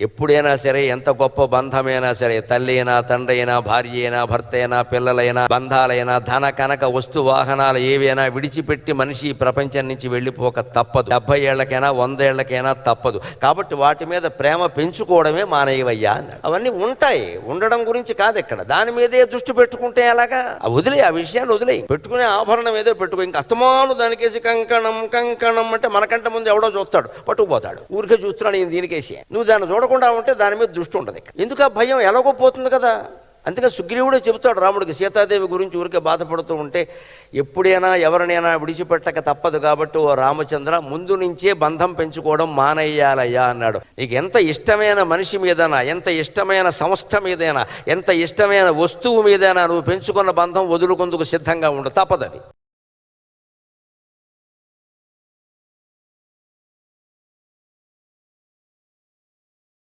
ఎప్పుడైనా సరే, ఎంత గొప్ప బంధమైనా సరే, తల్లి అయినా, తండ్రి అయినా, భార్య అయినా, భర్త అయినా, పిల్లలైనా, బంధాలైనా, ధన కనక వస్తు వాహనాలు ఏవైనా విడిచిపెట్టి మనిషి ఈ ప్రపంచం నుంచి వెళ్ళిపోక తప్పదు. 70 ఏళ్లకైనా 100 ఏళ్లకైనా తప్పదు. కాబట్టి వాటి మీద ప్రేమ పెంచుకోవడమే మానేయవయ్యా అన్నాడు. అవన్నీ ఉంటాయి, ఉండడం గురించి కాదు ఇక్కడ. దాని మీదే దృష్టి పెట్టుకుంటే ఎలాగా? వదిలే, ఆ విషయాన్ని వదిలే. పెట్టుకునే ఆభరణం ఏదో పెట్టుకో. ఇంక అస్తమాను దానికేసి కంకణం కంకణం అంటే మనకంటే ముందు ఎవడో చూస్తాడు, పట్టుకుపోతాడు. ఊరికే చూస్తున్నాడు ఈయన దీనికేసి. నువ్వు దాన్ని చూడకుండా ఉంటే దాని మీద దృష్టి ఉండదు. ఎందుకు ఆ భయం ఎలాగో పోతుంది కదా. అందుకే సుగ్రీవుడే చెబుతాడు రాముడికి, సీతాదేవి గురించి ఊరికే బాధపడుతూ ఉంటే, ఎప్పుడైనా ఎవరినైనా విడిచిపెట్టక తప్పదు. కాబట్టి ఓ రామచంద్ర, ముందు నుంచే బంధం పెంచుకోవడం మానేయాలయ్యా అన్నాడు. నీకు ఎంత ఇష్టమైన మనిషి మీదైనా, ఎంత ఇష్టమైన సంస్థ మీదైనా, ఎంత ఇష్టమైన వస్తువు మీదైనా నువ్వు పెంచుకున్న బంధం వదులుకుందుకు సిద్ధంగా ఉండు, తప్పదది.